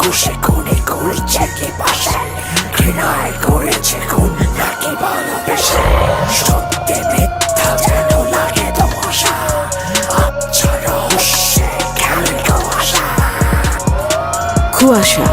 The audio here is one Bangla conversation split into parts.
ঘুষে খুনে করছে কি পাশে, ঘৃণায় করেছে খুন নাকি ভালোবেসে, সত্যি মিথ্যা যেন লাগে তোমাশা, আচ্ছা রহস্যে খেলে কুয়াশা। কুয়াশা।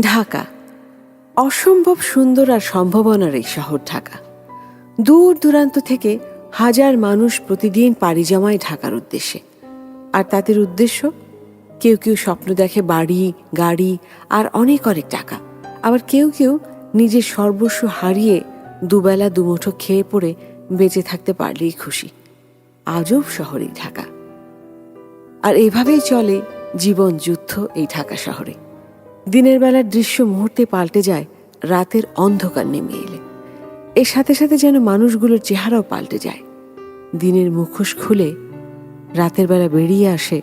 ঢাকা অসম্ভব সুন্দর আর সম্ভাবনার এই শহর ঢাকা। দূর দূরান্ত থেকে হাজার মানুষ প্রতিদিন পাড়ি জমায় ঢাকার উদ্দেশ্যে। আর তাদের উদ্দেশ্য, কেউ কেউ স্বপ্ন দেখে বাড়ি, গাড়ি আর অনেক অনেক টাকা। আবার কেউ কেউ নিজের সর্বস্ব হারিয়ে দুবেলা দুমুঠো খেয়ে পড়ে বেঁচে থাকতে পারলেই খুশি। আজব শহরেই ঢাকা। আর এভাবেই চলে জীবন যুদ্ধ এই ঢাকা শহরে। দিনের বেলার দৃশ্য মুহূর্তে পাল্টে যায় রাতের অন্ধকার নেমে এলে। এর সাথে সাথে যেন মানুষগুলোর চেহারাও পাল্টে যায়। দিনের মুখোশ খুলে রাতের বেলা বেরিয়ে আসে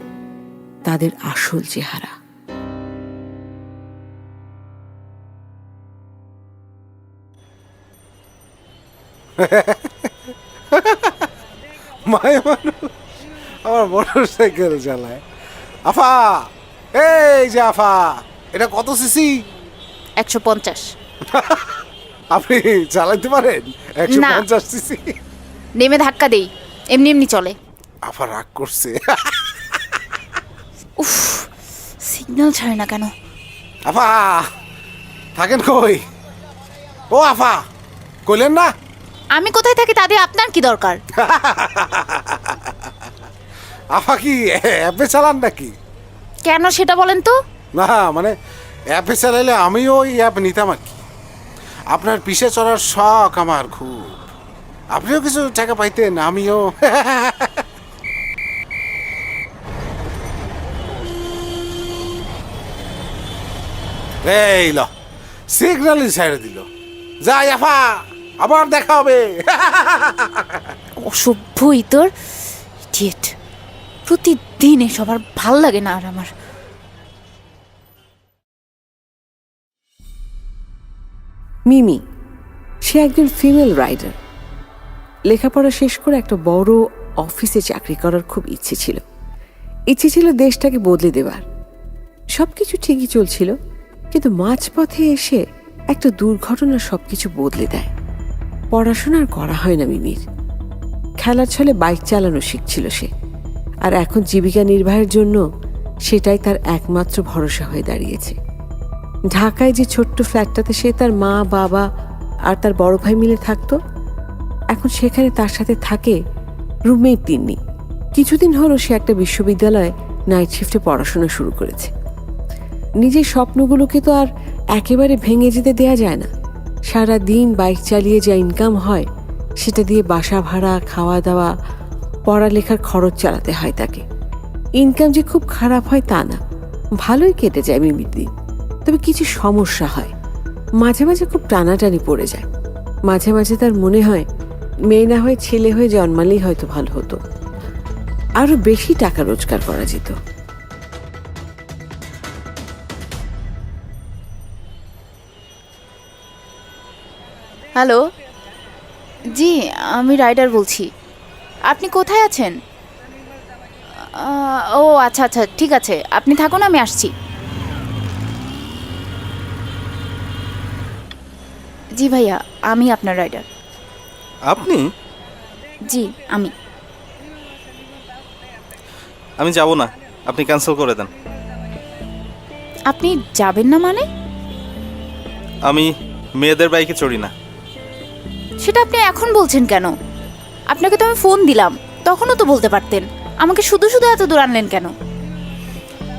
তাদের আসল চেহারা। মায়া মানুষ আমার মোটর সাইকেল চালায়। আফা, এই যে আফা, এটা কত সিসি? 150। আপনি চালাইতে পারেন 150 সিসি? নেমে ধাক্কা দেই, এমনি এমনি চলে। আফা রাগ করছে। উফ, সিগন্যাল ছাড়ে না কেন? আফা থাকেন কই? ও আফা, কইলেন না? আমি কোথায় থাকি তাতে আপনার কি দরকার? আফা কি অ্যাপে চালান নাকি? কেন সেটা বলেন তো? না মানে অ্যাপে চালাইলে আমিও ওই অ্যাপ নিতাম আর কি। আপনার পিছে চড়ার শখ আমার খুব। আপনিও কিছু টাকা পাইতেন, আমিও। এই ল, সিগন্যালই ছেড়ে দিল। যাই আফা, আবার দেখা হবে। অসভ্যই তোর, ইডিয়েট। প্রতিদিন এসব আর ভাল লাগে না আর আমার। মিমি, সে একজন ফিমেল রাইডার। লেখাপড়া শেষ করে একটা বড় অফিসে চাকরি করার খুব ইচ্ছে ছিল দেশটাকে বদলে দেবার। সবকিছু ঠিকই চলছিল, কিন্তু মাঝপথে এসে একটা দুর্ঘটনা সবকিছু বদলে দেয়। পড়াশোনা আর করা হয় না মিমির। খেলার ছলে বাইক চালানো শিখছিল সে, আর এখন জীবিকা নির্বাহের জন্য সেটাই তার একমাত্র ভরসা হয়ে দাঁড়িয়েছে। ঢাকায় যে ছোট্ট ফ্ল্যাটটাতে সে তার মা, বাবা আর তার বড় ভাই মিলে থাকতো, এখন সেখানে তার সাথে থাকে রুমমেট তিন্নি। কিছুদিন হলো সে একটা বিশ্ববিদ্যালয়ে নাইট শিফটে পড়াশোনা শুরু করেছে। নিজের স্বপ্নগুলোকে তো আর একেবারে ভেঙে যেতে দেয়া যায় না। সারা দিন বাইক চালিয়ে যা ইনকাম হয় সেটা দিয়ে বাসা ভাড়া, খাওয়া দাওয়া, পড়ালেখার খরচ চালাতে হয় তাকে। ইনকাম যে খুব খারাপ হয় তা না, ভালোই কেটে যায় মিমির দিন। তবে কিছু সমস্যা হয়, মাঝে মাঝে খুব টানাটানি পড়ে যায়। মাঝে মাঝে তার মনে হয় মেয়ে না হয়ে ছেলে হয়ে জন্মালেই হয়তো ভালো হতো, আরো বেশি টাকা রোজগার করা যেত। হ্যালো, জি আমি রাইডার বলছি। আপনি কোথায় আছেন? ও আচ্ছা আচ্ছা, ঠিক আছে, আপনি থাকুন, আমি আসছি। জি ভাইয়া, আমি আপনার রাইডার। আপনি? জি আমি। আমি যাব না, আপনি ক্যান্সেল করে দেন। আপনি যাবেন না মানে? আমি মেয়েদের বাইকে চড়ি না। সেটা আপনি এখন বলছেন কেন? আপনাকে তো আমি ফোন দিলাম, তখনও তো বলতে পারতেন। আমাকে শুধু শুধু এত দূর আনলেন কেন?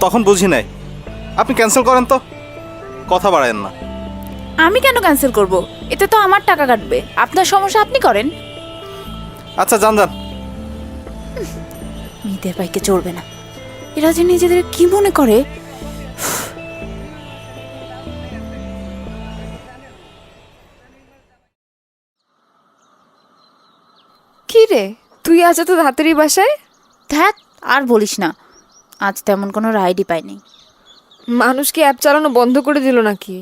তখন বুঝি নাই। আপনি ক্যান্সেল করেন তো, কথা বাড়ায়েন না। আমি কেন ক্যান্সেল করব? এতে তো আমার টাকা কাটবে। আপনার সমস্যা আপনি করেন। আচ্ছা যান যান। মেয়েদের বাইকে চড়বে না, এরা যে নিজেদের কি মনে করে। কি রে, তুই আজ তো তাড়াতাড়ি বাসায়? ধ্যাত, আর বলিস না, আজ তেমন কোনো রাইডই পাইনি। মানুষ কি অ্যাপ চালানো বন্ধ করে দিল নাকি?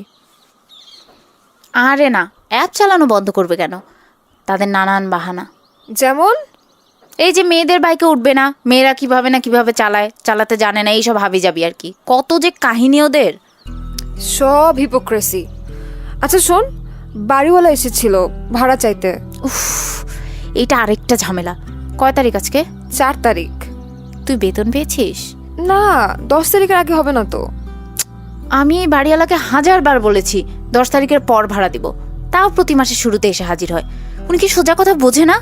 আরে না, অ্যাপ চালানো বন্ধ করবে কেন? তাদের নানান বাহানা। যেমন? এই যে মেয়েদের বাইকে উঠবে না, মেয়েরা কিভাবে না কিভাবে চালাতে জানে না, এইসব হাবি যাবি আর কি। কত যে কাহিনী ওদের। সব হিপোক্রেসি। আচ্ছা শোন, বাড়িওয়ালা এসেছিল ভাড়া চাইতে। উফ, এইটা আরেকটা ঝামেলা। কয় তারিখ আজকে? 4 তারিখ। তুই বেতন পেয়েছিস? না, 10 তারিখের আগে হবে না তো। আমি এই বাড়িওয়ালাকে 1000 বার বলেছি 10 তারিখের পর ভাড়া দিব, তাও প্রতি মাসের শুরুতে এসে হাজির হয়। উনি কি সোজা কথা বোঝে না?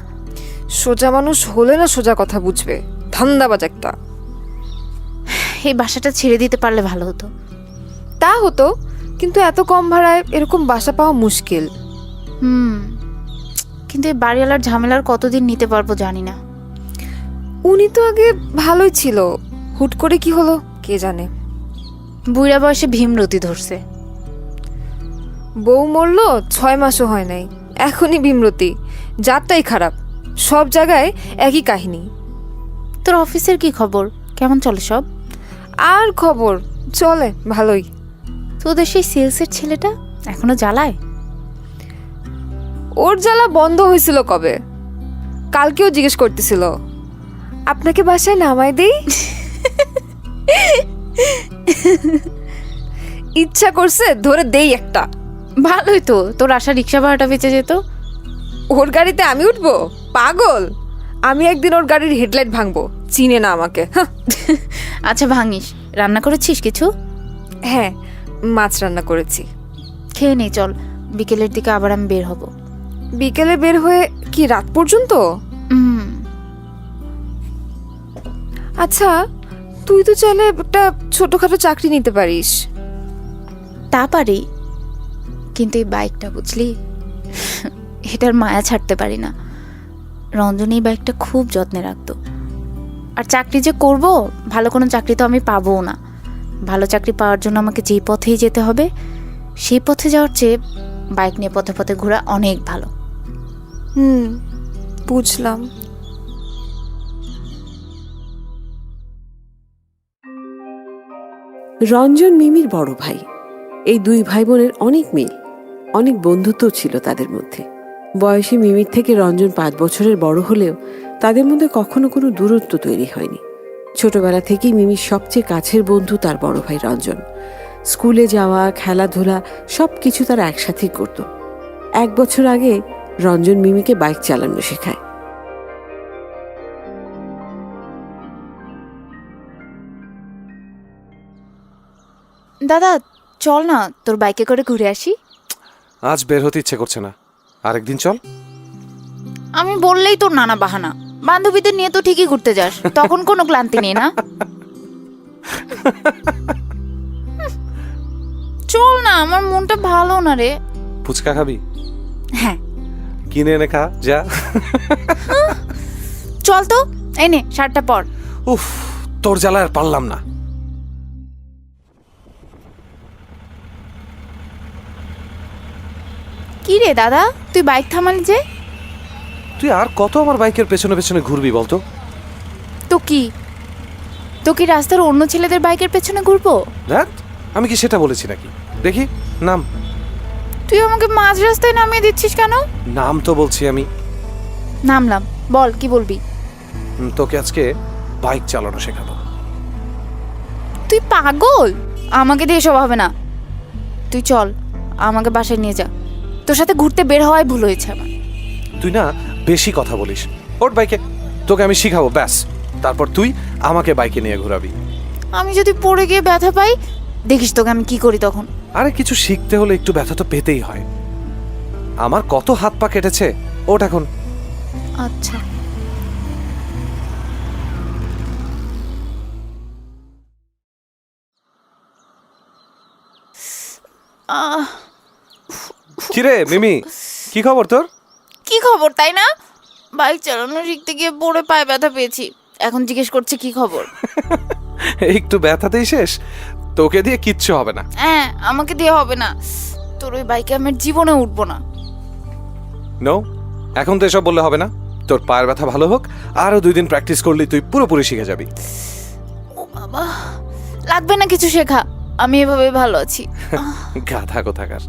সোজা মানুষ হলে না সোজা কথা বুঝবে, ধান্দাবাজ একটা। এই বাসাটা ছেড়ে দিতে পারলে ভালো হতো। তা হতো, কিন্তু এত কম ভাড়ায় এরকম বাসা পাওয়া মুশকিল। কিন্তু এই বাড়িওয়ালার ঝামেলার কতদিন নিতে পারবো জানি না। উনি তো আগে ভালোই ছিল, হুট করে কি হলো কে জানে। বুড়া বয়সে ভীমরতি ধরছে। বউ মরলো 6 মাসও হয় নাই, এখনই ভীমরতি। যাত্রাই খারাপ, সব জায়গায় একই কাহিনী। তোর অফিসের কি খবর? কেমন চলে সব? আর খবর চলে ভালোই। তোদের সেই সেলসের ছেলেটা এখনো জ্বালায়? ওর জ্বালা বন্ধ হয়েছিল কবে? কালকেও জিজ্ঞেস করতেছিল, আপনাকে বাসায় নামাই দেই? ইচ্ছা করছে ধরে দেই একটা। ভালোই তো, তোর আশা রিক্সা ভাড়াটা বেঁচে যেত। ওর গাড়িতে আমি উঠবো? পাগল! আমি একদিন ওর গাড়ির হেডলাইট ভাঙবো, চিনে না আমাকে। হাহ। আচ্ছা ভাঙিস। রান্না করেছিস কিছু? হ্যাঁ, মাছ রান্না করেছি। খেয়ে নেই, চল বিকেলের দিকে আবার আমি বের হব। বিকেলে বের হয়ে কি রাত পর্যন্ত? আচ্ছা, তুই তো চাইলে একটা ছোটখাটো চাকরি নিতে পারিস। তা পারি, কিন্তু এই বাইকটা বুঝলি, এটার মায়া ছাড়তে পারি না। রঞ্জন এই বাইকটা খুব যত্নে রাখতো। আর চাকরি যে করব, ভালো কোনো চাকরি তো আমি পাবো না। ভালো চাকরি পাওয়ার জন্য আমাকে যেই পথেই যেতে হবে, সেই পথে যাওয়ার চেয়ে বাইক নিয়ে পথে পথে ঘোরা অনেক ভালো। বুঝলাম। রঞ্জন মিমির বড় ভাই। এই 2 ভাই বোনের অনেক মিল, অনেক বন্ধুত্ব ছিল তাদের মধ্যে। বয়সে মিমির থেকে রঞ্জন 5 বছরের বড় হলেও তাদের মধ্যে কখনো কোনো দূরত্ব তৈরি হয়নি। ছোটবেলা থেকেই মিমির সবচেয়ে কাছের বন্ধু তার বড় ভাই রঞ্জন। স্কুলে যাওয়া, খেলাধুলা সব কিছু তারা একসাথেই করত। 1 বছর আগে রঞ্জন মিমিকে বাইক চালানো শেখায়। দাদা চল না, তোর বাইকে করে ঘুরে আসি। আজ বের হতে ইচ্ছে করছে না, আরেকদিন চল। আমি বললেই তোর নানা বাহানা। বান্ধবীদের নিয়ে তো ঠিকই ঘুরতে যাস, তখন কোনো ক্লান্তি নেই না। চল না, আমার মনটা ভালো না রে। ফুচকা খাবি? হ্যাঁ কিনে এনে খা যা। চল তো, এই নে শার্টটা পর। উফ, তোর জ্বালা আর পারলাম না। কি রে দাদা, তুই বাইক থামালি যে? তুই আর কত আমার বাইকের পেছনে পেছনে ঘুরবি বলতো? তো কি রাস্তার অন্য ছেলেদের বাইকের পেছনে ঘুরবো? দেখ, আমি কি সেটা বলেছি নাকি? দেখি নাম। তুই আমাকে মাঝ রাস্তায় নামিয়ে দিচ্ছিস কেন? নাম তো বলছি আমি। নামলাম, বল কি বলবি? তোকে আজকে বাইক চালানো শেখাবো। তুই পাগল? আমাকে দিয়ে এসব হবে না। তুই চল, আমাকে বাসায় নিয়ে যা। তোর সাথে ঘুরতে বের হওয়াই ভুল হয়েছে আমার। তুই না বেশি কথা বলিস। ওর বাইকে, তোকে আমি শিখাবো ব্যাস। তারপর তুই আমাকে বাইকে নিয়ে ঘোরাবি। আমি যদি পড়ে গিয়ে ব্যথা পাই, দেখিস তোকে আমি কি করি তখন। আরে কিছু শিখতে হলে একটু ব্যথা তো পেতেই হয়। আমার কত হাত পা কেটেছে, ওঠ এখন। আচ্ছা কিরে মিমি, কি খবর তোর? কি খবর তাই না? বাইক চালানো শিখতে গিয়ে পড়ে পায়ে ব্যথা পেয়েছি, এখন জিজ্ঞেস করছে কি খবর। একটু ব্যথাতেই শেষ, তোকে দিয়ে কিচ্ছু হবে না। হ্যাঁ, আমাকে দিয়ে হবে না। তোর ওই বাইকে আমি জীবনে উঠবো না। নো, এখন তো এসব বললে হবে না। তোর পায়ের ব্যথা ভালো হোক, আরো 2 দিন প্র্যাকটিস করলে তুই পুরোপুরি শিখে যাবি। ও বাবা, লাগবে না কিছু শেখা। আমি এভাবে ভালো আছি। গাধা কোথাকার।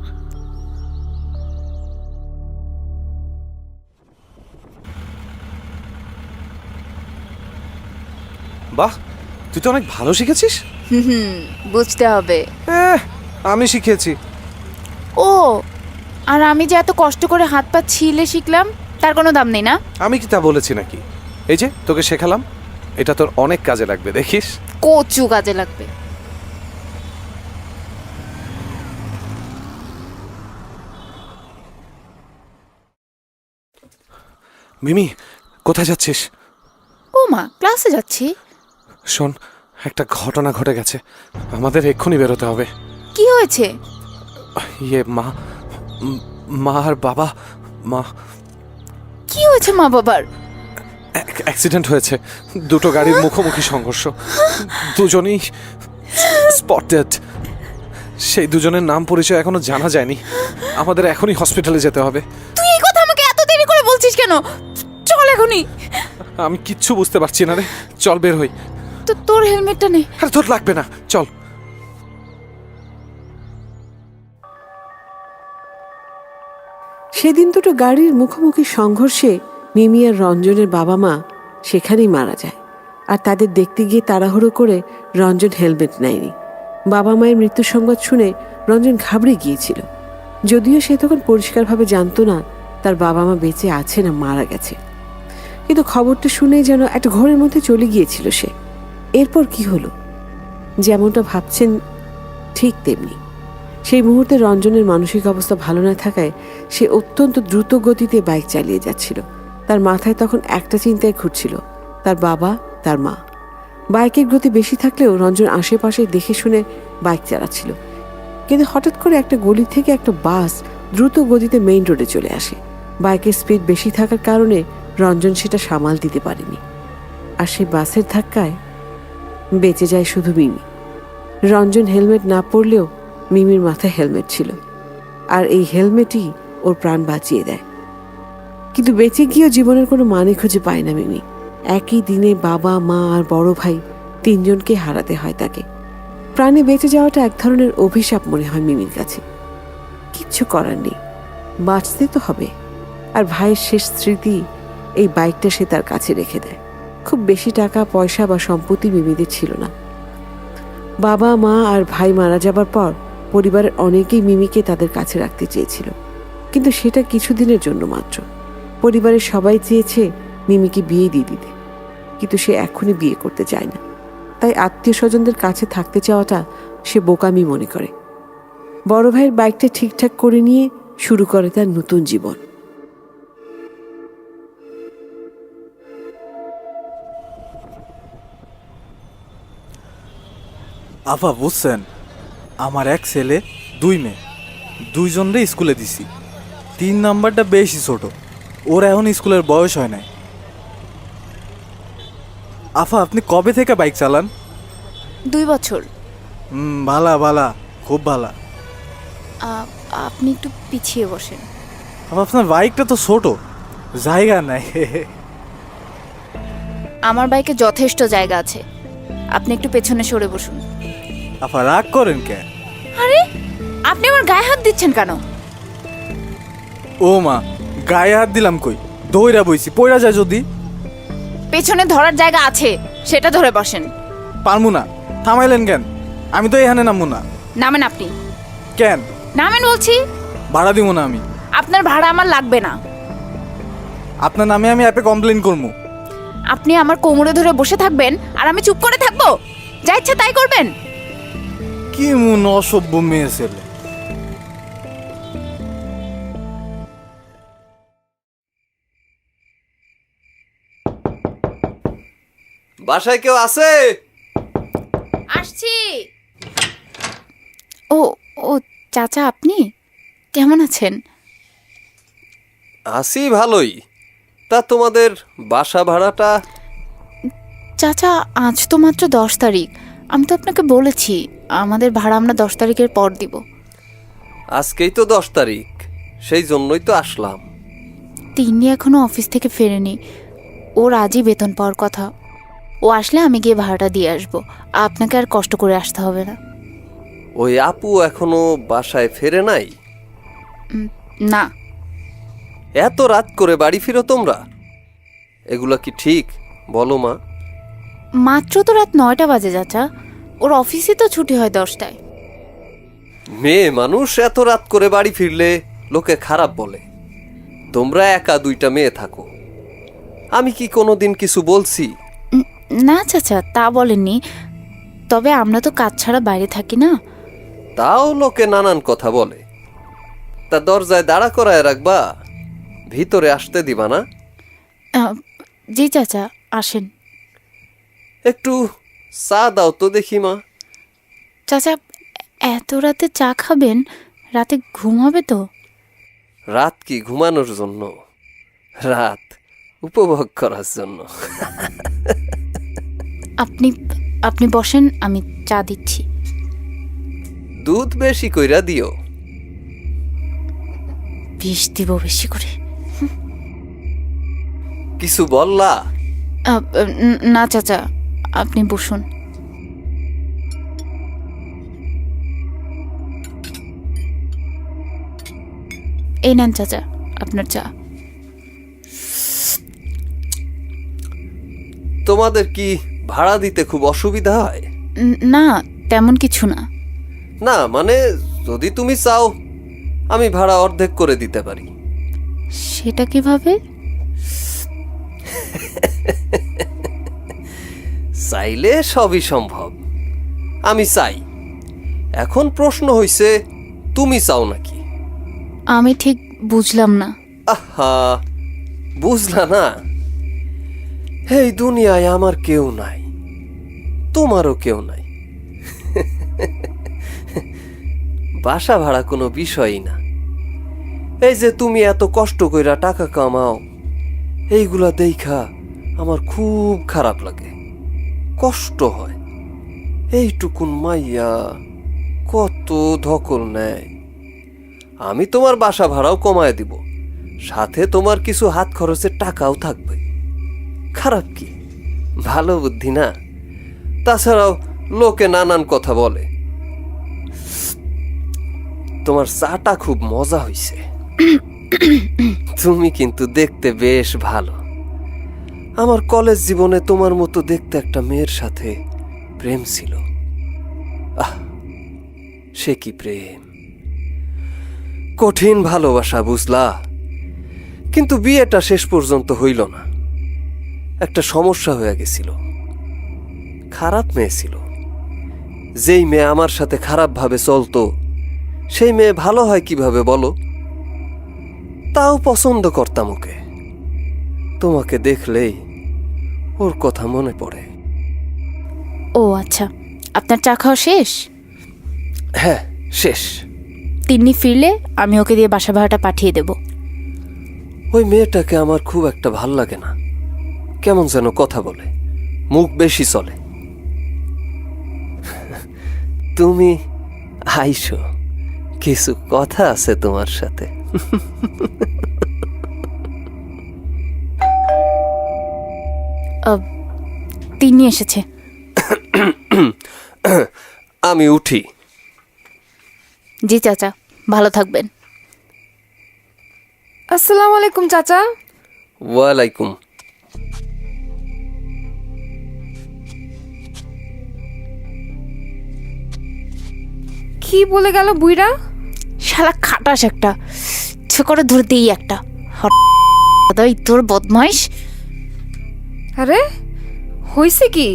বাহ, তুই তো অনেক ভালো শিখেছিস। বুঝতে হবে। আমি শিখেছি। ও, আর আমি যে এত কষ্ট করে হাত পা ছিলে শিখলাম তার কোনো দাম নেই না? আমি কি তা বলেছি নাকি? এই যে তোকে শেখালাম, এটা তোর অনেক কাজে লাগবে, দেখিস। কচু কাজে লাগবে। মিমি, কোথায় যাচ্ছিস? ও মা, ক্লাসে যাচ্ছি। শোন, একটা ঘটনা ঘটে গেছে, আমাদের এক্ষুনি বেরোতে হবে। কি হয়েছে? ইয়ে মা আর বাবা, মা কি হয়েছে মা বাবার? অ্যাক্সিডেন্ট হয়েছে, দুটো গাড়ির মুখোমুখি সংঘর্ষ, দুজনেই স্পটেড। সেই দুজনের নাম পরিচয় এখনো জানা যায়নি, আমাদের এখনই হসপিটালে যেতে হবে। তুই এই কথা আমাকে এত দেরি করে বলছিস কেন? চল এখনই। আমি কিচ্ছু বুঝতে পারছি না রে, চল বের হই। তো তোর হেলমেটটা নে। আরে তোর লাগবে না, চল। সেদিন দুটো গাড়ির মুখোমুখি সংঘর্ষে মিমি আর রঞ্জনের বাবা মা সেখানেই মারা যায়। আর তাদের দেখতে গিয়ে তাড়াহুড়ো করে রঞ্জন হেলমেট নেয়নি। বাবা মায়ের মৃত্যুর সংবাদ শুনে রঞ্জন ঘাবড়ে গিয়েছিল, যদিও সে তখন পরিষ্কারভাবে জানতো না তার বাবা মা বেঁচে আছে না মারা গেছে। কিন্তু খবরটা শুনেই যেন একটা ঘোরের মধ্যে চলে গিয়েছিল সে। এরপর কি হলো, যেমনটা ভাবছেন ঠিক তেমনি। সেই মুহূর্তে রঞ্জনের মানসিক অবস্থা ভালো না থাকায় সে অত্যন্ত দ্রুত গতিতে বাইক চালিয়ে যাচ্ছিল। তার মাথায় তখন একটা চিন্তায় ঘুরছিল, তার বাবা, তার মা। বাইকের গতি বেশি থাকলেও রঞ্জন আশেপাশে দেখে শুনে বাইক চালাচ্ছিল। কিন্তু হঠাৎ করে একটা গলি থেকে একটা বাস দ্রুত গতিতে মেইন রোডে চলে আসে। বাইকের স্পিড বেশি থাকার কারণে রঞ্জন সেটা সামাল দিতে পারেনি, আর সেই বাসের ধাক্কায় বেঁচে যায় শুধু মিমি। রঞ্জন হেলমেট না পরলেও মিমির মাথায় হেলমেট ছিল, আর এই হেলমেটই ওর প্রাণ বাঁচিয়ে দেয়। কিন্তু বেঁচে গিয়েও জীবনের কোনো মানে খুঁজে পায় না মিমি। একই দিনে বাবা, মা আর বড় ভাই তিনজনকে হারাতে হয় তাকে। প্রাণে বেঁচে যাওয়াটা এক ধরনের অভিশাপ মনে হয় মিমির কাছে। কিচ্ছু করার নেই, বাঁচতে তো হবে। আর ভাইয়ের শেষ স্মৃতি এই বাইকটা সে তার কাছে রেখে দেয়। খুব বেশি টাকা পয়সা বা সম্পত্তি মিমিদের ছিল না। বাবা, মা আর ভাই মারা যাবার পর পরিবারের অনেকেই মিমিকে তাদের কাছে রাখতে চেয়েছিল, কিন্তু সেটা কিছুদিনের জন্য মাত্র। পরিবারের সবাই চেয়েছে মিমিকে বিয়ে দিয়ে দিতে, কিন্তু সে এখনই বিয়ে করতে চায় না। তাই আত্মীয় স্বজনদের কাছে থাকতে চাওয়াটা সে বোকামি মনে করে। বড় ভাইয়ের বাইকটা ঠিকঠাক করে নিয়ে শুরু করে তার নতুন জীবন। আফা বুঝছেন, আমার এক ছেলে, দুই মেয়ে, দুইজনরে স্কুলে দিছি। 3 নাম্বারটা বেশি ছোট, ওর এখন স্কুলের বয়স হয় নাই। আফা আপনি কবে থেকে বাইক চালান? 2 বছর। ভালা ভালা, খুব ভালা। আপনি একটু পিছিয়ে বসেন। আফা আপনার বাইকটা তো ছোট, জায়গা নাই। আমার বাইকে যথেষ্ট জায়গা আছে, আপনি একটু পেছনে সরে বসুন। আফা রাগ করেন কে? আরে আপনি আমার গায়ে হাত দিচ্ছেন কেন? ও মা, গায়ে হাত দিলাম কই, দইরা বইছি, পয়রা যায় যদি। পেছনে ধরার জায়গা আছে, সেটা ধরে বসেন। পারমু না, থামাইলেন কেন? আমি তো এখানে নামবো না। নামেন আপনি। কেন? নামেন বলছি। ভাড়া দিব না আমি। আপনার ভাড়া আমার লাগবে না। আপনার নামে আমি অ্যাপে কমপ্লেন করবো। আপনি আমার কোমরে ধরে বসে থাকবেন আর আমি চুপ করে থাকবো? যা ইচ্ছা তাই করবেন? কি মন অসভ্য মেয়ে ছেলে। বাসায় কেউ আছে? আসছি। ও ও চাচা, আপনি কেমন আছেন? আছি ভালোই। তা তোমাদের বাসা ভাড়াটা? চাচা, আজ তো মাত্র 10 তারিখ। আমি তো আপনাকে বলেছি আমাদের ভাড়া আমরা 10 তারিখের পর দিব। আজকেই তো 10 তারিখ, সেই জন্যই তো আসলাম। তিনি এখনো অফিস থেকে ফেরেনি, ওর আজই বেতন পাওয়ার কথা। ও আসলে আমি গিয়ে ভাড়াটা দিয়ে আসবো, আপনাকে আর কষ্ট করে আসতে হবে না। ওই আপু এখনো বাসায় ফেরে নাই? না, এত রাত করে বাড়ি ফিরো তোমরা? এগুলা কি ঠিক বলো মা? মাত্র তো রাত 9টা বাজে চাচা। ওর অফিসে তো ছুটি হয় 10টায়। মেয়ে মানুষ এত রাত করে বাড়ি ফিরলে লোকে খারাপ বলে। তোমরা একা 2টা মেয়ে থাকো, আমি কি কোনোদিন কিছু বলছি? না চাচা, তা বলেননি, তবে আমরা তো কাজ ছাড়া বাইরে থাকি না। তাও লোকে নানান কথা বলে। তা দরজায় দাঁড়া করায় রাখবা, ভিতরে আসতে দিবা না? জি চাচা, আসেন। একটু চা দাও তো দেখি মা। চাচা, এত রাতে চা খাবেন? রাতে ঘুম হবে তো? রাত কি ঘুমানোর জন্য? রাত উপভোগ করার জন্য। আপনি আপনি বসেন, আমি চা দিচ্ছি। দুধ বেশি কইরা দিও। বিষ দিব বেশি করে। কিছু বললা? না চাচা, আপনি বসুন। এই নেন চাচা আপনার চা। তোমাদের কি ভাড়া দিতে খুব অসুবিধা হয়? না, তেমন কিছু না। না মানে যদি তুমি চাও আমি ভাড়া অর্ধেক করে দিতে পারি। সেটা কিভাবে? চাইলে সবই সম্ভব। আমি চাই। এখন প্রশ্ন হইছে তুমি চাও নাকি? আমি ঠিক বুঝলাম না। আহা, বুঝলা না? এই দুনিয়ায় আমার কেউ নাই, তোমারও কেউ নাই। বাসা ভাড়া কোনো বিষয়ই না। এই যে তুমি এত কষ্ট কইরা টাকা কামাও, এইগুলা দেইখা আমার খুব খারাপ লাগে, কষ্ট হয়। এইটুকুন মাইয়া কত ধকল নেয়। আমি তোমার বাসা ভাড়াও কমায় দিব, সাথে তোমার কিছু হাত খরচের টাকাও থাকবে। খারাপ কি? ভালো বুদ্ধি না? তাছাড়াও লোকে নানান কথা বলে। তোমার চাটা খুব মজা হইছে। তুমি কিন্তু দেখতে বেশ ভালো। আমার কলেজ জীবনে তোমার মতো দেখতে একটা মেয়ের সাথে প্রেম ছিল। আহ, সে কি প্রেম! কঠিন ভালোবাসা, বুঝলা? কিন্তু বিয়েটা শেষ পর্যন্ত হইল না। একটা সমস্যা হয়ে গেছিল। খারাপ মেয়ে ছিল। যেই মেয়ে আমার সাথে খারাপ ভাবে চলতো, সেই মেয়ে ভালো হয় কিভাবে বলো? তাও পছন্দ করতাম ওকে। তোমাকে দেখলেই ওর কথা মনে পড়ে। ও আচ্ছা, আপনার চা খাওয়া শেষ? হ্যাঁ, শেষ। তিন্নি ফিরলে আমি ওকে দিয়ে বাসা ভাড়াটা পাঠিয়ে দেব। ওই মেয়েটাকে আমার খুব একটা ভাল লাগে না। কেমন যেন কথা বলে, মুখ বেশি চলে। তুমি আইসো, কিছু কথা আছে তোমার সাথে। তিন্নি এসেছে। আমি উঠি। জি চাচা, ভালো থাকবেন। আসসালামু আলাইকুম চাচা। ওয়ালাইকুম। কি বলে গেল বুইরা? শালা খাটাস একটা, ইচ্ছে করে ধরে দেই একটা। তোর বদমাইশ। আরে হইছে কি?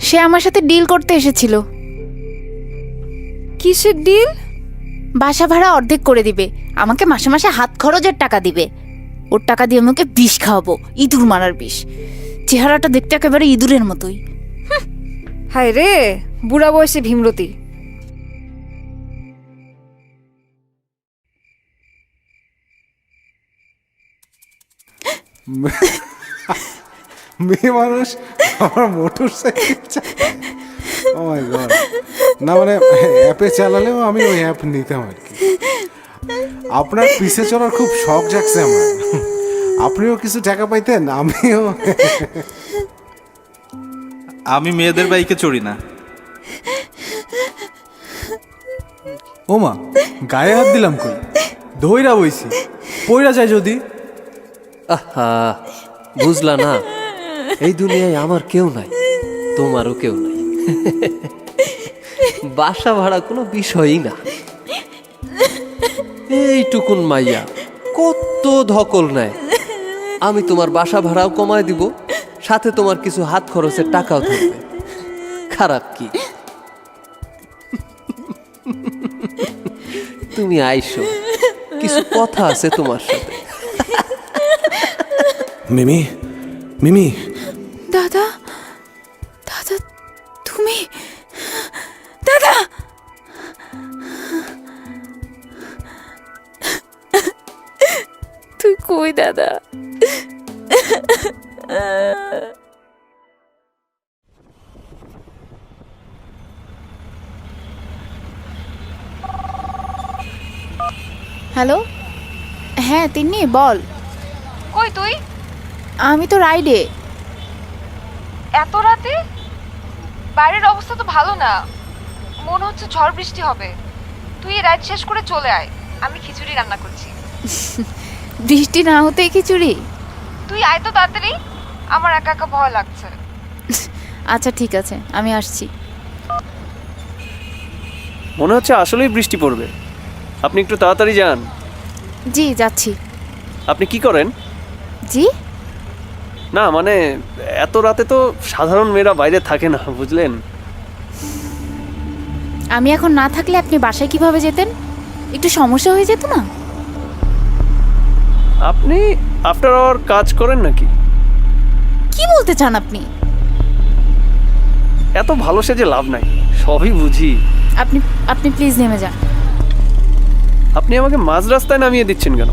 সে আমার সাথে ডিল করতে এসেছিল। কিসের ডিল? বাসা ভাড়া অর্ধেক করে দিবে, আমাকে মাসে মাসে হাত খরচের টাকা দিবে। ওর টাকা দিয়ে আমাকে বিষ খাওয়াবো, ইঁদুর মারার বিষ। চেহারাটা দেখতে একেবারে ইঁদুরের মতোই। হায় রে, বুড়া বয়সে ভীমরতি। মেয়ে মানুষ আমার মোটর সাইকেল। ও মাই গড! না মানে অ্যাপে চালালেও আমি ওই অ্যাপ নিতাম আর কি। আপনার পিছে চড়ার খুব শখ জাগছে আমার। আপনিও কিছু টাকা পাইতেন, আমিও। আমি মেয়েদের বাইকে চড়ি না। ওমা গায়ে হাত দিলাম কই, ধইরা বইছি, পইরা যায় যদি। আহা, বুঝলা না, এই দুনিয়ায় আমার কেউ নাই, তোমারও কেউ নাই। বাসা ভাড়া কোনো বিষয়ই না। এইটুকুন মাইয়া কত ধকল নেয়। আমি তোমার বাসা ভাড়াও কমায় দিব, সাথে তোমার কিছু হাত খরচের টাকাও থাকবে। খারাপ কি? তুমি আইসো, কিছু কথা আছে তোমার সাথে। মিমি, মিমি, দাদা, দাদা তুমি, দাদা। তুই কই দাদা? হ্যালো, হ্যাঁ তিন্নি বল। কই তুই? আমি তো রাইডে। এত রাতে? বাইরের অবস্থা তো ভালো না, মনে হচ্ছে ঝড় বৃষ্টি হবে। তুই এই রাইড শেষ করে চলে আয়, আমি খিচুড়ি রান্না করছি। বৃষ্টি না হতেই খিচুড়ি? তুই আয় তো তাড়াতাড়ি, আমার একা একা ভয় লাগছে। আচ্ছা ঠিক আছে, আমি আসছি। মনে হচ্ছে আসলেই বৃষ্টি পড়বে, আপনি একটু তাড়াতাড়ি যান। জি যাচ্ছি। আপনি কি করেন? জি না মানে এত রাতে তো সাধারণ মেয়েরা বাইরে থাকে না, বুঝলেন। আমি এখন না থাকলে আপনি বাসায় কিভাবে যেতেন? একটু সমস্যা হয়ে যেত না? আপনি আফটার আওয়ার কাজ করেন নাকি? কি বলতে চান আপনি? এত ভালো সেজে লাভ নাই, সবই বুঝি। আপনি আপনি প্লিজ নেমে যান। আপনি আমাকে মাঝ রাস্তায় নামিয়ে দিচ্ছেন কেন?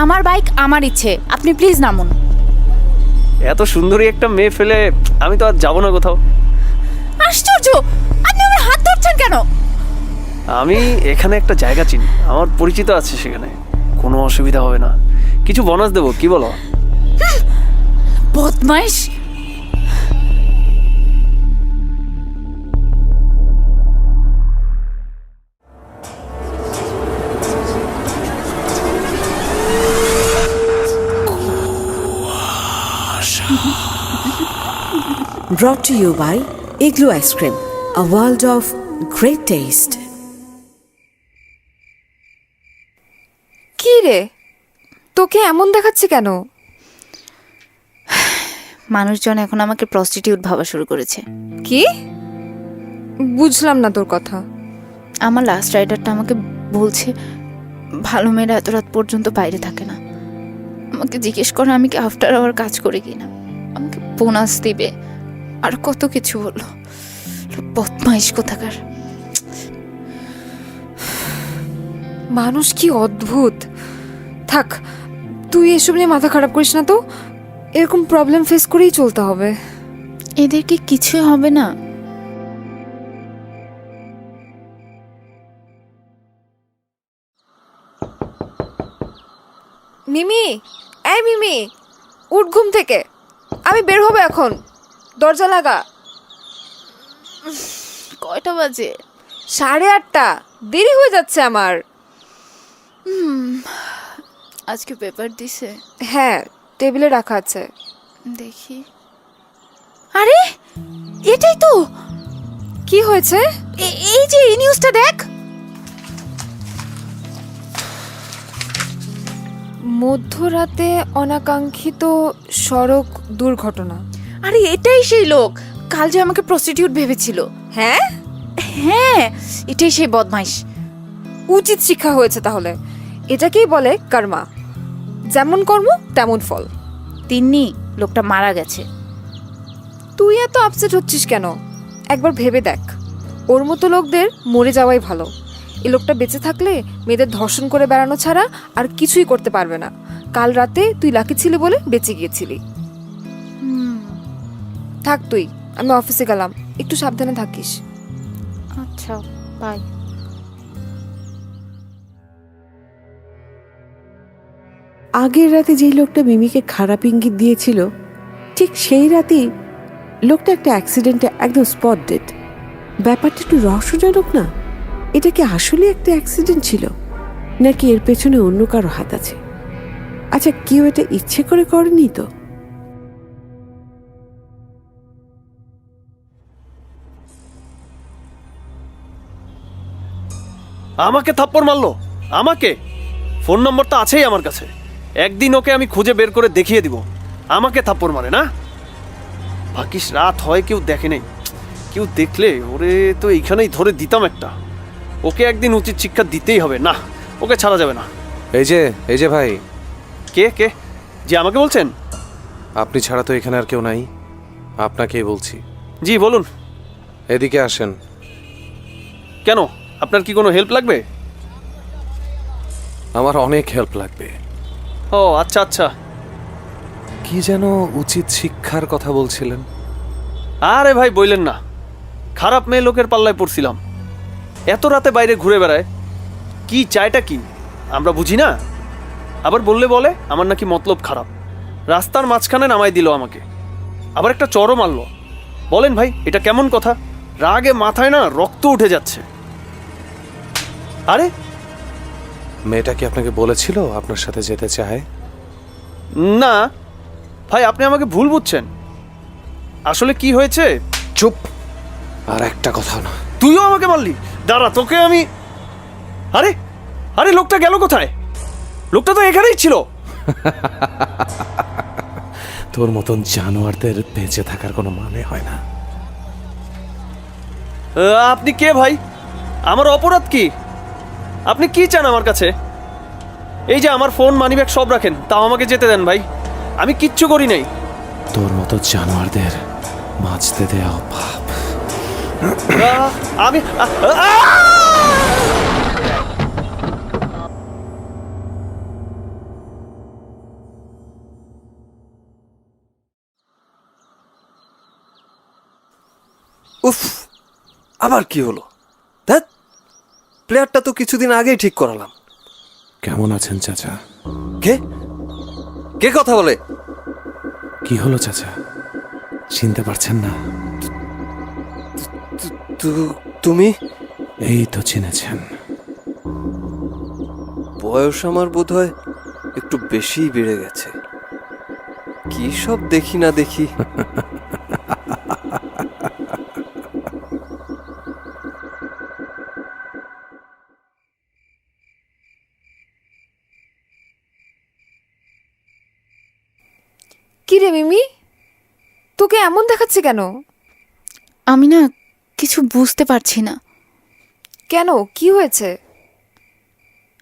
আমার বাইক আমার ইচ্ছে, আপনি প্লিজ নামুন। এত সুন্দরী একটা মেয়ে ফেলে আমি তো আর যাবো না কোথাও। আশ্চর্য, আপনি আমার হাত ধরছেন কেন? আমি এখানে একটা জায়গা চিনি, আমার পরিচিত আছে সেখানে, কোনো অসুবিধা হবে না। কিছু বোনাস দেবো, কি বলো? বদমাইশ। Brought to you by Igloo Ice Cream, a world of great taste. কি রে, তোকে এমন দেখাচ্ছে কেন? মানুষজন এখন আমাকে প্রস্টিটিউট ভাবা শুরু করেছে। কি বুঝলাম না তোর কথা। আমার লাস্ট রাইডারটা আমাকে বলছে ভালো মেয়েরা এত রাত পর্যন্ত বাইরে থাকে না। আমাকে জিজ্ঞেস করে আমি কি আফটার আওয়ার কাজ করে কিনা, আমাকে বোনাস দিবে, আর কত কিছু বললো। বদমাইশ কোথাকার। মানুষ কি অদ্ভুত। থাক, তুই এসব নিয়ে মাথা খারাপ করিস না তো, এরকম প্রবলেম ফেস করেই চলতে হবে। এদেরকে কিছুই হবে না। মিমি, এই মিমি, উঠ ঘুম থেকে, আমি বের হবো এখন, দরজা লাগা। কয়টা বাজে? 8:30, দেরি হয়ে যাচ্ছে আমার। আজকে পেপার দিছে? হ্যাঁ, টেবিলে রাখা আছে। দেখি। আরে এটাই তো। কি হয়েছে? এই যে এই নিউজটা দেখ। মধ্যরাতে অনাকাঙ্ক্ষিত সড়ক দুর্ঘটনা। আরে এটাই সেই লোক কাল যে আমাকে প্রস্টিটিউট ভেবেছিল। হ্যাঁ হ্যাঁ, এটাই সেই বদমাইশ। উচিত শিক্ষা হয়েছে তাহলে। এটাকেই বলে কর্মা, যেমন কর্ম তেমন ফল। তিন্নি, লোকটা মারা গেছে। তুই এত আপসেট হচ্ছিস কেন? একবার ভেবে দেখ, ওর মতো লোকদের মরে যাওয়াই ভালো। এই লোকটা বেঁচে থাকলে মেয়েদের ধর্ষণ করে বেড়ানো ছাড়া আর কিছুই করতে পারবে না। কাল রাতে তুই লাকি ছিলি বলে বেঁচে গিয়েছিলি। থাক তুই, আমি অফিসে গেলাম, একটু সাবধানে থাকিস। আচ্ছা, বাই। আগের রাতে যেই লোকটা মিমিকে খারাপ ইঙ্গিত দিয়েছিল, ঠিক সেই রাতেই লোকটা একটা অ্যাক্সিডেন্টে একদম স্পট ডেড। ব্যাপারটা একটু রহস্যজনক না? এটা কি আসলে একটা অ্যাক্সিডেন্ট ছিল, নাকি এর পেছনে অন্য কারো হাত আছে? আচ্ছা, কেউ এটা ইচ্ছে করে করেনি তো? আমাকে থাপ্পড় মারলো? আমাকে? ফোন নম্বর তো আছেই আমার কাছে, একদিন ওকে আমি খুঁজে বের করে দেখিয়ে দিব। আমাকে থাপ্পড় মারে না? ভাগ্যিস রাত হয় কেউ দেখে নেই, কেউ দেখলে ওরে তো এইখানেই ধরে দিতাম একটা। ওকে একদিন উচিত শিক্ষা দিতেই হবে, না ওকে ছাড়া যাবে না। এই যে ভাই, কে কে? যে আমাকে বলছেন? আপনি ছাড়া তো এখানে আর কেউ নাই, আপনাকেই বলছি। জি বলুন। এদিকে আসেন। কেন, আপনার কি কোনো হেল্প লাগবে? আমার অনেক হেল্প লাগবে। ও আচ্ছা আচ্ছা। কি যেন উচিত শিক্ষার কথা বলছিলেন? আরে ভাই বললেন না, খারাপ মেয়ে লোকের পাল্লায় পড়ছিলাম। এত রাতে বাইরে ঘুরে বেড়ায়, কি চায়টা কি আমরা বুঝি না। আবার বললে বলে আমার নাকি মতলব খারাপ। রাস্তার মাঝখানে নামাই দিল আমাকে, আবার একটা চড়ও মারলো। বলেন ভাই এটা কেমন কথা? রাগে মাথায় না রক্ত উঠে যাচ্ছে। আরে মেয়েটা কি আপনাকে বলেছিল আপনার সাথে যেতে চায়? না ভাই, আপনি আমাকে ভুল বুঝছেন। আসলে কি হয়েছে? চুপ, আর একটা কথা না। তুইও আমাকে মারলি? দাঁড়া তোকে আমি। আরে আরে লোকটা গেল কোথায়? লোকটা তো এখানেই ছিল। তোর মতন জানোয়ারদের বেঁচে থাকার কোনো মানে হয় না। আপনি কে ভাই? আমার অপরাধ কি? আপনি কি চান আমার কাছে? এই যে আমার ফোন মানিব্যাগ সব রাখেন, তাও আমাকে যেতে দেন ভাই। আমি কিচ্ছু করি নাই। তোর মতো জানোয়ারদের বাঁচতে দেওয়া পাপ। আমি উফ, আবার কি হলো? ধ্যাৎ, প্লেয়ারটা তো কিছুদিন আগেই ঠিক করালাম। কেমন আছেন চাচা? কে কে কথা বলে? কি হলো চাচা, চিনতে পারছেন না? তুমি? এই তো চিনেছেন। বয়স আমার বোধহয় একটু বেশিই বেড়ে গেছে। কি সব দেখি না দেখি। কি রে মিমি, তোকে এমন দেখাচ্ছে কেন? আমি না কিছু বুঝতে পারছি না। কেন, কি হয়েছে?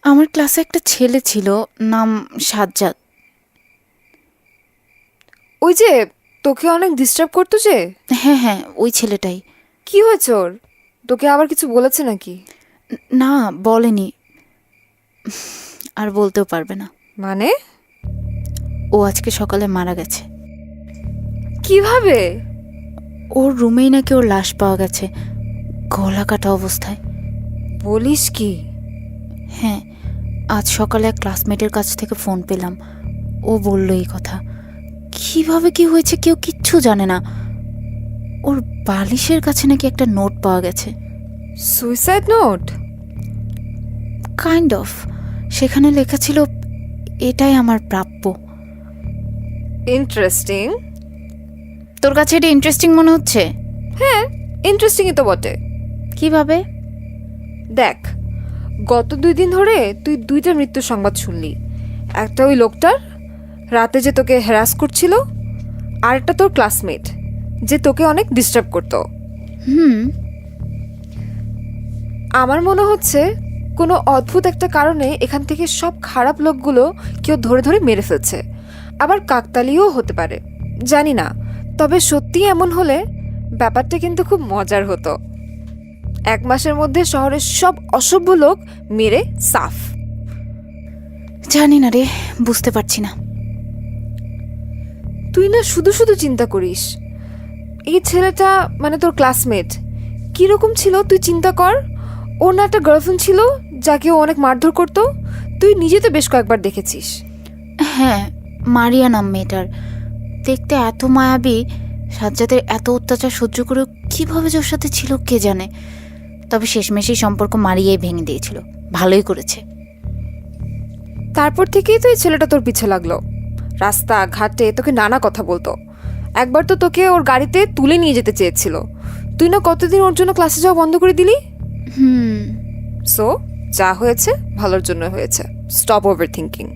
আমার ক্লাসে একটা ছেলে ছিল, নাম সাজ্জাদ। ওই যে তোকে অনেক ডিস্টার্ব করতো যে? হ্যাঁ হ্যাঁ, ওই ছেলেটাই। কি হয়েছে ওর? তোকে আবার কিছু বলেছে নাকি? না বলেনি, আর বলতেও পারবে না। মানে? ও আজকে সকালে মারা গেছে। কিভাবে? ওর রুমেই নাকি ওর লাশ পাওয়া গেছে, গলা কাটা অবস্থায়। বলিস কি? হ্যাঁ, আজ সকালে এক ক্লাসমেটের কাছ থেকে ফোন পেলাম, ও বলল এই কথা। কিভাবে কি হয়েছে কেউ কিচ্ছু জানে না। ওর বালিশের কাছে নাকি একটা নোট পাওয়া গেছে। Suicide note? Kind of. সেখানে লেখা ছিল, এটাই আমার প্রাপ্য। ইন্টারেস্টিং। তোর কাছে এটা ইন্টারেস্টিং মনে হচ্ছে? হ্যাঁ, ইন্টারেস্টিংই তো বটে। কিভাবে? দেখ, গত 2 দিন ধরে তুই 2টা মৃত্যুর সংবাদ শুনলি। একটা ওই লোকটার রাতে যে তোকে হ্যারাস করছিল, আর একটা তোর ক্লাসমেট যে তোকে অনেক ডিস্টার্ব করতো। আমার মনে হচ্ছে কোনো অদ্ভুত একটা কারণে এখান থেকে সব খারাপ লোকগুলো কেউ ধরে ধরে মেরে ফেলছে। আবার কাকতালীয়ও হতে পারে, জানি না। তবে সত্যি এমন হলে ব্যাপারটা কিন্তু খুব মজার হতো। 1 মাসের মধ্যে শহরের সব অসভ্য লোক মেরে সাফ। জানি না রে, বুঝতে পারছি না। তুই না শুধু শুধু চিন্তা করিস। এই ছেলেটা মানে তোর ক্লাসমেট কিরকম ছিল তুই চিন্তা কর। ওর না একটা গার্লফ্রেন্ড ছিল যাকে ও অনেক মারধর করতো, তুই নিজে তো বেশ কয়েকবার দেখেছিস। হ্যাঁ, মারিয়া নাম মেয়েটার। দেখতে এত মায়াবী, সাজ্জাদের এত অত্যাচার সহ্য করে কিভাবে যে ওর সাথে ছিল কে জানে। তবে শেষমেশেই সম্পর্ক মারিয়েই ভেঙে দিয়েছিল। ভালোই করেছে। তারপর থেকেই তো এই ছেলেটা তোর পিছে লাগলো, রাস্তা ঘাটে তোকে নানা কথা বলতো। একবার তো তোকে ওর গাড়িতে তুলে নিয়ে যেতে চেয়েছিল, তুই না কতদিন ওর জন্য ক্লাসে যাওয়া বন্ধ করে দিলি। সো যা হয়েছে ভালোর জন্য হয়েছে। Stop over thinking.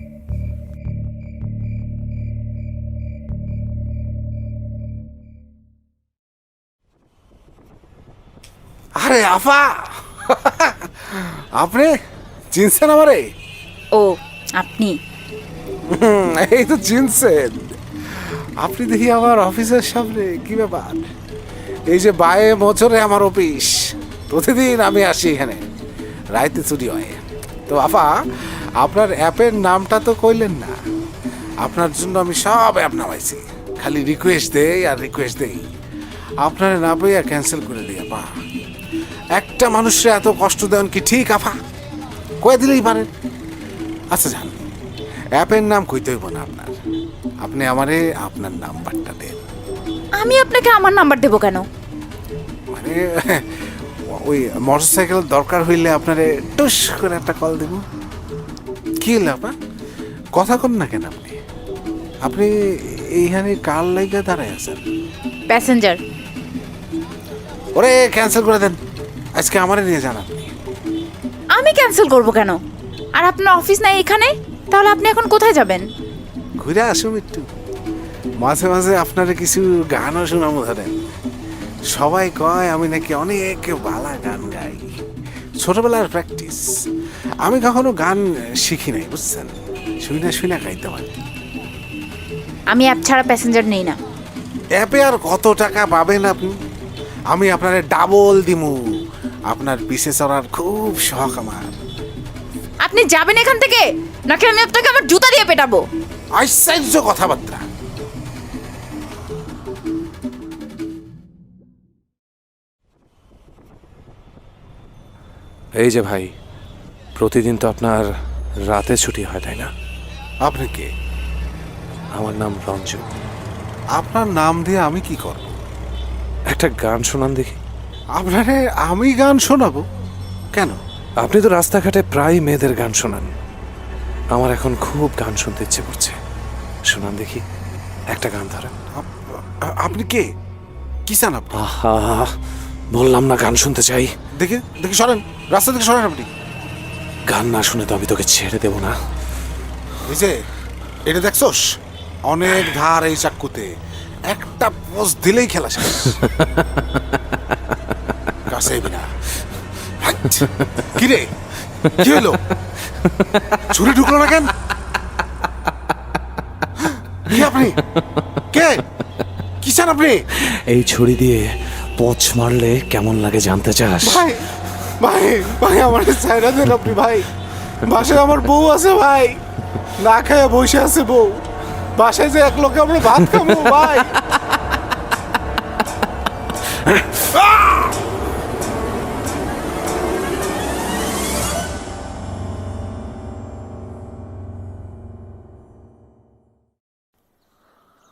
আরে আফা, আপনি চিনছেন আমারে? ও আপনি? এই তো চিনছেন। আপনি দেখি আমার অফিসের সামনে, কি ব্যাপার? এই যে বায়ে বছরে আমার অফিস, প্রতিদিন আমি আসি এখানে, রাইতে চুরি হয়। তো আফা, আপনার অ্যাপের নামটা তো কইলেন না। আপনার জন্য আমি সব অ্যাপ নামাইছি, খালি রিকোয়েস্ট দেই আর রিকোয়েস্ট দেই, আপনার না পেয়ে ক্যান্সেল করে দিই। আপা, একটা মানুষের এত কষ্ট দেন কি ঠিক আফা? কয়ে দিলেই পারেন। আচ্ছা যান, অ্যাপের নাম কইতে হইব না আপনার, আপনি আমারে আপনার নাম্বারটা দেন। আমি আপনাকে আমার নাম্বার দেবো কেন? মানে ওই মোটরসাইকেল দরকার হইলে আপনারে টুস করে একটা কল দেব। কি হলো আপা, কথা কন না কেন? আপনি আপনি এইখানে কার লাইগা দাঁড়ায় আছেন? প্যাসেঞ্জার। ওরে ক্যান্সেল করে দেন, আজকে আমারে নিয়ে যান আপনি। আমি ক্যান্সেল করব কেন? আর আপনার অফিস নাই এখানে, তাহলে আপনি এখন কোথায় যাবেন? ঘুরে আসুন একটু, মাঝে মাঝে আপনারে কিছু গানও শোনাবো। ধরেন, সবাই কয় আমি নাকি অনেক ভালো গান গাই, ছোটবেলার প্র্যাকটিস। আমি কখনো গান শিখি নাই, বুঝছেন, শুনে শুনে গাইতে পারি। আমি অ্যাপ ছাড়া প্যাসেঞ্জার নেই না। অ্যাপে আর কত টাকা পাবেন আপনি? আমি আপনারে ডাবল দিমু। আপনার পিছে চড়ার খুব শখ আমার। আপনি যাবেন এখান থেকে, নাকি আমি আপনাকে আমার জুতা দিয়ে পেটাবো? আশ্চর্য কথাবার্তা। এই যে ভাই, প্রতিদিন তো আপনার রাতে ছুটি হয়, তাই না? আপনি কে? আমার নাম রঞ্জু। আপনার নাম দিয়ে আমি কি করব? একটা গান শোনান দেখি। আপনারে আমি গান শোনাবো কেন? আপনি তো রাস্তাঘাটে প্রায় মেয়েদের গান শোনান, আমার এখন খুব গান শুনতে ইচ্ছে করছে। শোনান দেখি, একটা গান ধরেন। আপনি কে? কি চান আপনি? আহা, বললাম না গান শুনতে চাই। দেখে দেখে সরেন, রাস্তা থেকে সরেন আপনি। গান না শুনে তো আমি তোকে ছেড়ে দেব না। এই যে এটা দেখছোস, অনেক ধার এই চাক্কুতে, একটা পোস্ট দিলেই খেলা শেষ। কাছে আইবি না। কি রে, কি হলো? ছুরি ঢুকলো না কেন? কি আপনি কে? কি চান আপনি? এই ছুরি দিয়ে পচ মারলে কেমন লাগে জানতে চাস? ভাই ভাই ভাই, আমার ছাইরা দেন আপনি ভাই। বাসায় আমার বউ আছে ভাই, না খায় বসে আছে বউ। বাসায় যে এক লোকে আমরা ভাত খাবো ভাই।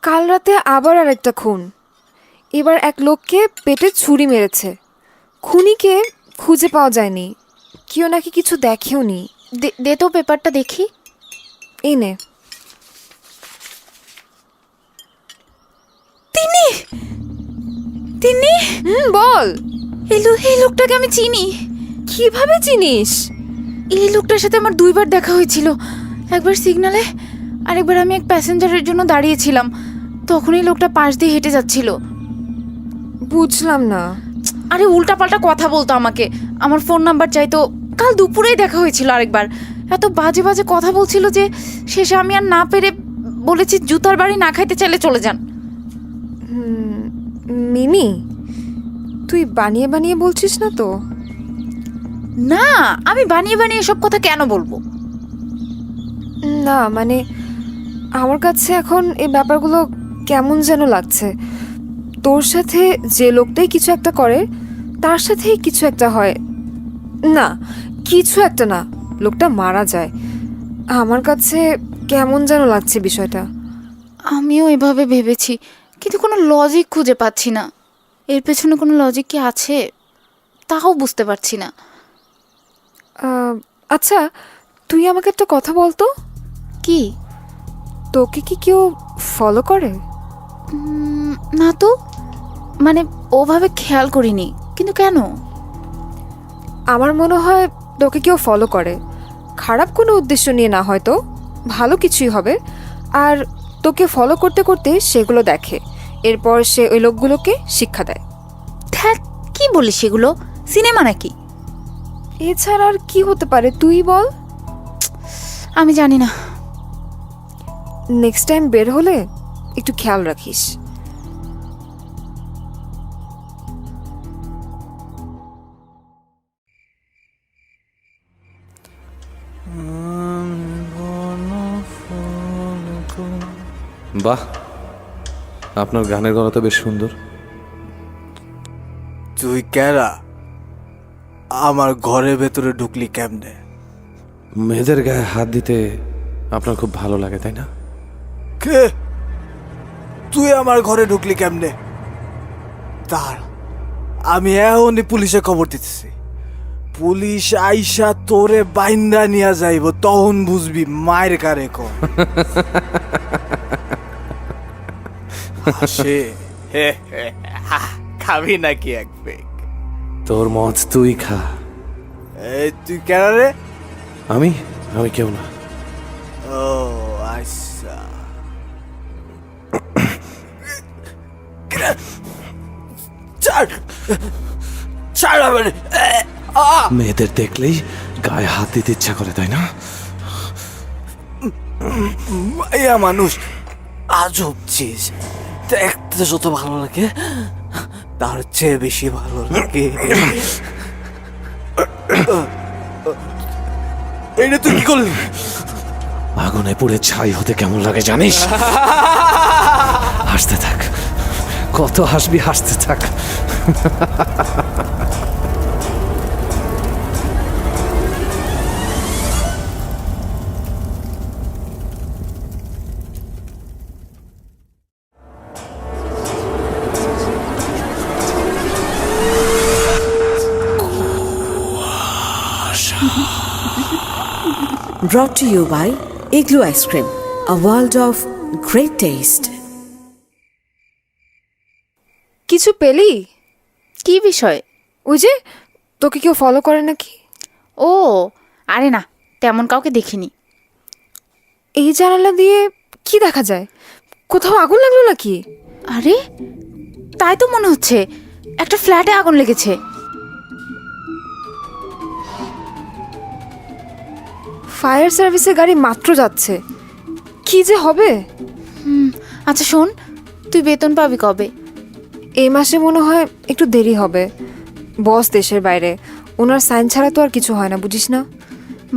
কাল রাতে আবার আরেকটা খুন। এবার এক লোককে পেটে ছুরি মেরেছে। খুনিকে খুঁজে পাওয়া যায়নি, কেউ নাকি কিছু দেখেও নি। দে তো পেপারটা দেখি। এই নে। তিনি তিনি বল। এই লোকটাকে আমি চিনি। কিভাবে চিনিস? এই লোকটার সাথে আমার দুইবার দেখা হয়েছিল, একবার সিগন্যালে, আরেকবার আমি এক প্যাসেঞ্জারের জন্য দাঁড়িয়েছিলাম, তখনই লোকটা পাশ দিয়ে হেঁটে যাচ্ছিল। বুঝলাম না। আরে উল্টাপাল্টা কথা বলতো আমাকে, আমার ফোন নাম্বার চাইতো। কাল দুপুরেই দেখা হয়েছিল আরেকবার, এত বাজে বাজে কথা বলছিল যে শেষে আমি আর না পেরে বলেছি জুতার বাড়ি না খাইতে চাইলে চলে যান। মিমি, তুই বানিয়ে বানিয়ে বলছিস না তো? না, আমি বানিয়ে বানিয়ে সব কথা কেন বলবো? না মানে আমার কাছে এখন এই ব্যাপারগুলো কেমন যেন লাগছে। তোর সাথে যে লোকটাই কিছু একটা করে, তার সাথেই কিছু একটা হয়। না, কিছু একটা না, লোকটা মারা যায়। আমার কাছে কেমন যেন লাগছে বিষয়টা। আমিও এভাবে ভেবেছি, কিন্তু কোনো লজিক খুঁজে পাচ্ছি না। এর পেছনে কোনো লজিক কি আছে? তাও বুঝতে পারছি না। আচ্ছা, তুই আমাকে একটা কথা বলতো, কি? তোকে কি কেউ ফলো করে? না তো, মানে ওভাবে খেয়াল করিনি, কিন্তু কেন? আমার মনে হয় তোকে কেউ ফলো করে, খারাপ কোনো উদ্দেশ্য নিয়ে না, হয়তো ভালো কিছুই হবে। আর তোকে ফলো করতে করতে সেগুলো দেখে, এরপর সে ওই লোকগুলোকে শিক্ষা দেয়। ধ্যাৎ, কি বলিস সেগুলো? সিনেমা নাকি? এছাড়া আর কি হতে পারে তুই বল? আমি জানি না। নেক্সট টাইম বের হলে একটু খেয়াল রাখিস। বাহ, আপনার গানের গলা তো বেশ সুন্দর। তুই কেরা আমার ঘরের ভেতরে ঢুকলি কেমনে? মেয়েদের গায়ে হাত দিতে আপনার খুব ভালো লাগে, তাই না? কে? তুই আমার ঘরে ঢুকলি কেমনে? তার আমি এখনই পুলিশে খবর দিতেছি। পুলিশ আইসা তোরে বাইন্দা নিয়ে যাইব, তখন বুঝবি মায়ের কারে কম। হাসে। খাবি নাকি এক পেক? তোর মদ তুই খা। এই তুই কেন রে? আমি কেউ না। ও আচ্ছা। মেয়েদের দেখলেই গায়ে হাত দিতে ইচ্ছা করে, তাই না? মাইয়া মানুষ আজব চিজ, দেখতে যত ভালো লাগে তার চেয়ে বেশি ভালো লাগে। এইটা তুই কি করলি? আগুনে পুড়ে ছাই হতে কেমন লাগে জানিস? হাসতে থাক, কত হাসবি, হাসতে থাক। Brought to you by Igloo Ice Cream, a world of great taste. কিছু পেলি? কি বিষয়? ওই যে তোকে কেউ ফলো করে নাকি? ও আরে না, তেমন কাউকে দেখিনি। এই জানালা দিয়ে কি দেখা যায়? কোথাও আগুন লাগলো নাকি? আরে তাই তো মনে হচ্ছে, একটা ফ্ল্যাটে আগুন লেগেছে। ফায়ার সার্ভিসের গাড়ি মাত্র যাচ্ছে, কি যে হবে? আচ্ছা শোন, তুই বেতন পাবি কবে? এই মাসে মনে হয় একটু দেরি হবে। বস দেশের বাইরে, ওনার সাইন ছাড়া তো আর কিছু হয় না, বুঝিস না?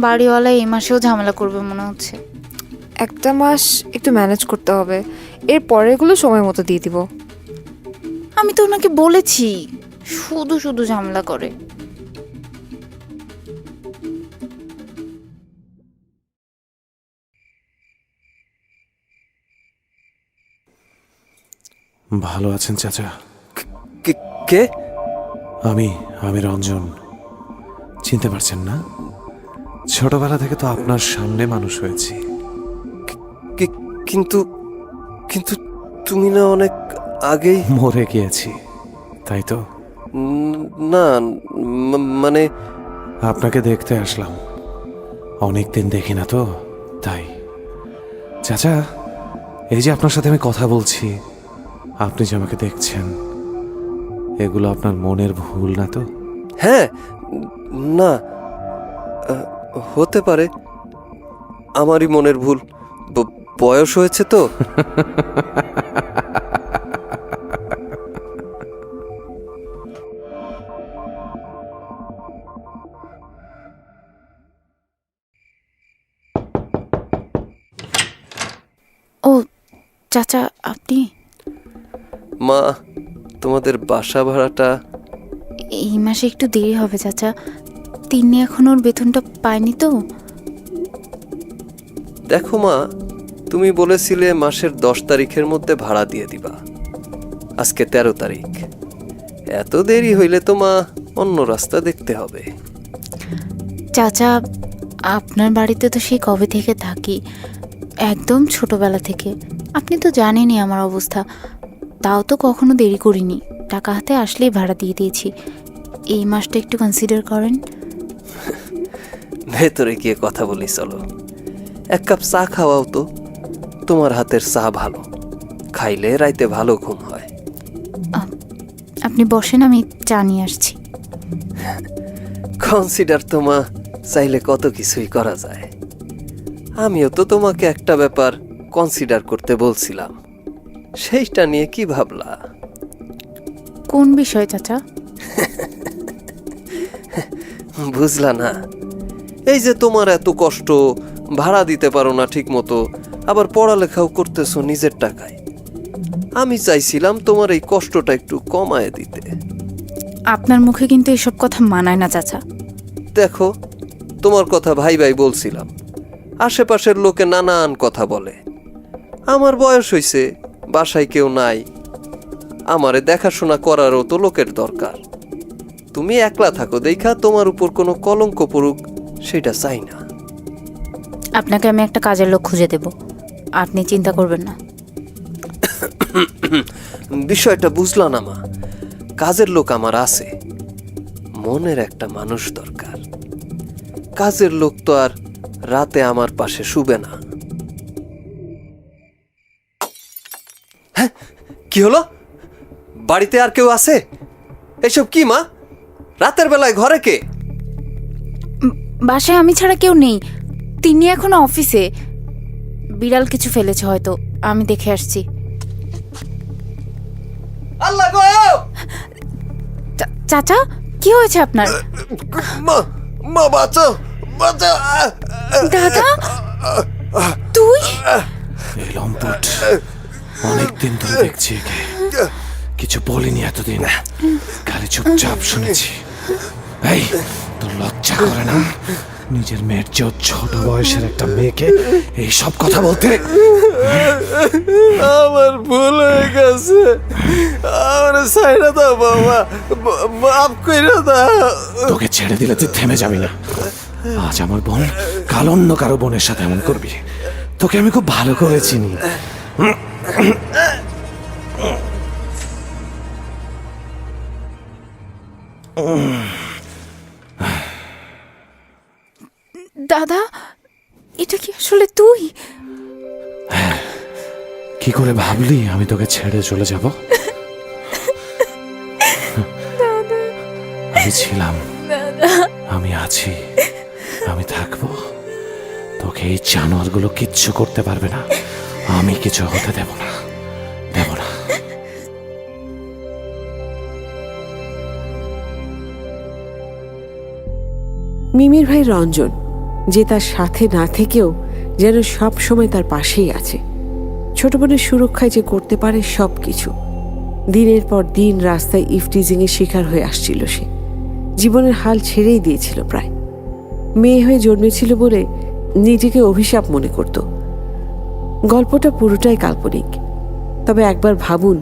বাড়িওয়ালা এই মাসেও ঝামেলা করবে মনে হচ্ছে। একটা মাস একটু ম্যানেজ করতে হবে, এর পরেরগুলো সময় মতো দিয়ে দিব। আমি তো ওনাকে বলেছি, শুধু শুধু ঝামেলা করে। ভালো আছেন চাচা? কে? আমি রঞ্জন। চিনতে পারছেন না? ছোটবেলা থেকে তো আপনার সামনে মানুষ হয়েছি। কিন্তু কিন্তু তুমি না অনেক আগেই মরে গিয়েছি, তাই তো? না মানে আপনাকে দেখতে আসলাম, অনেকদিন দেখি না তো, তাই। চাচা, এই যে আপনার সাথে আমি কথা বলছি, আপনি যে আমাকে দেখছেন, এগুলো আপনার মনের ভুল না তো? হ্যাঁ, না হতে পারে আমারই মনের ভুল, বয়স হয়েছে তো। ও চাচা, আপনি? মা, তোমাদের বাসা ভাড়াটা? এই মাসে একটু দেরি হবে চাচা, তিনি এখন ওর বেতনটা পায়নি তো। দেখো মা, তুমি বলেছিলে মাসের 10 তারিখের মধ্যে ভাড়া দিয়ে দিবা। আজকে 13 তারিখ, এত দেরি হইলে তো মা অন্য রাস্তা দেখতে হবে। চাচা, আপনার বাড়িতে তো সেই কবে থেকে থাকি, একদম ছোটবেলা থেকে। আপনি তো জানেনই আমার অবস্থা, তাও তো কখনো দেরি করিনি। টাকা হাতে আসলেই ভাড়া দিয়ে দিয়েছি। এই মাসটা একটু কনসিডার করেন। ভেতরে গিয়ে কথা বলি চলো। এক কাপ চা খাওয়াও তো, তোমার হাতের চা ভালো, খাইলে রাইতে ভালো ঘুম হয়। আপনি বসেন, আমি চা নিয়ে আসছি। কনসিডার তোমা চাইলে কত কিছুই করা যায়। আমিও তো তোমাকে একটা ব্যাপার কনসিডার করতে বলছিলাম, সেইটা নিয়ে কি ভাবলা? কোন বিষয় চাচা? বুঝলা না? এই যে তোমার এত কষ্ট, ভাড়া দিতে পারো না ঠিক মতো, আবার পড়ালেখাও করতেছো নিজের টাকায়। আমি চাইছিলাম তোমার এই কষ্টটা একটু কমায় দিতে। আপনার মুখে কিন্তু এসব কথা মানায় না চাচা। দেখো, তোমার কথা ভাই ভাই বলছিলাম, আশেপাশের লোকে নানান কথা বলে। আমার বয়স হইছে, বাসায় কেউ নাই, আমারে দেখাশোনা করারও তো লোকের দরকার। তুমি একলা থাকো দেখা তোমার উপর কোনো কলঙ্ক পড়ুক, সেটা চাই না। আপনাকে আমি একটা কাজের লোক খুঁজে দেব, আপনি চিন্তা করবেন না। বিষয়টা বুঝলা না মা? কাজের লোক আমার আছে, মনের একটা মানুষ দরকার। কাজের লোক তো আর রাতে আমার পাশে শুবে না। হ্যাঁ, কি হলো? বাড়িতে আর কেউ আছে? এসব কি মা? রাতের বেলায় ঘরে কে? বাসায় আমি ছাড়া কেউ নেই, তিনি এখনো অফিসে। বিড়াল কিছু ফেলেছে হয়তো, আমি দেখে আসছি। আল্লাহ গো! চাচা, কি হয়েছে আপনার? মা, মা বাঁচাও, বাঁচাও! দাদা, তুই? এই লম্পট অনেকদিন ধরে দেখছি একে, কিছু বলিনি এতদিন, খালি চুপচাপ শুনেছি। এই, তোর লজ্জা করে না নিজের মেয়ের চেয়েও ছোট বয়সের একটা মেয়েকে এই সব কথা বলতে? আমার ভুল হয়ে গেছে, আমার সাইডা দাও বাবা, মাফ কইরা দাও। তোকে ছেড়ে দিলে তুই থেমে যাবি না। আজ আমার বোন, কাল অন্য কারো বোনের সাথে এমন করবি? তোকে আমি খুব ভালো করে চিনি। দাদা, এটা কি আসলে তুই? কি করে ভাবলি আমি তোকে ছেড়ে চলে যাব? আমি ছিলাম, আমি আছি, আমি থাকবো। তোকে এই জানোয়ারগুলো কিচ্ছু করতে পারবে না, আমি কিছু হতে দেব না, দেব না। মিমির ভাই রঞ্জন, যে তার সাথে না থেকেও যেন সব সময় তার পাশেই আছে। ছোট বোনের সুরক্ষায় যে করতে পারে সব কিছু। দিনের পর দিন রাস্তায় ইফটিজিংয়ের শিকার হয়ে আসছিল সে। জীবনের হাল ছেড়েই দিয়েছিল প্রায়। মেয়ে হয়ে জন্মেছিল বলে নিজেকে অভিশাপ মনে করত। গল্পটা পুরোটাই কাল্পনিক, তবে একবার ভাবুন,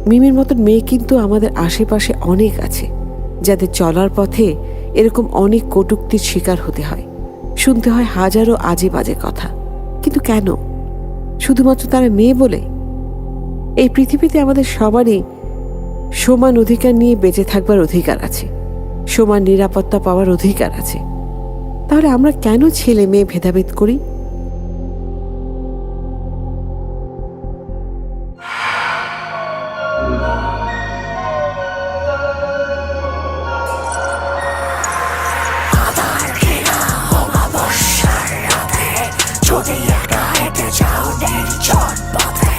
মিমির মতন মেয়ে কিন্তু আমাদের আশেপাশে অনেক আছে, যাদের চলার পথে এরকম অনেক কটূক্তির শিকার হতে হয়, শুনতে হয় হাজারো আজে বাজে কথা। কিন্তু কেন? শুধুমাত্র তারা মেয়ে বলে? এই পৃথিবীতে আমাদের সবারই সমান অধিকার নিয়ে বেঁচে থাকবার অধিকার আছে, সমান নিরাপত্তা পাওয়ার অধিকার আছে। তাহলে আমরা কেন ছেলে মেয়ে ভেদাভেদ করি? যদি একা হেঁটে যাও নির্জন পথে,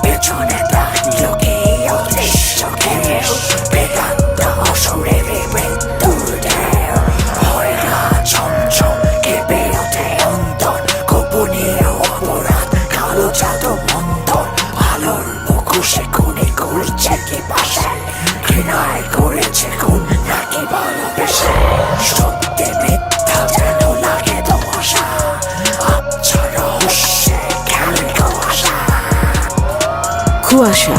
পেছনে ডাকলো কে অদৃশ্য কেউ, বেদান্ত অসুরের মৃত্যুর ঢেউ। হয় না ছমছম কেঁপে ওঠে অন্তর, গোপনীয় অপরাধ কালো জাদু মন্তর। ভালোর মুখোশে খুনি ঘুরছে কি পাশে, ঘৃণায় করেছে খুন নাকি ভালোবেসে। সত্যি মিথ্যা যেন লাগে দোষা, কুয়াশা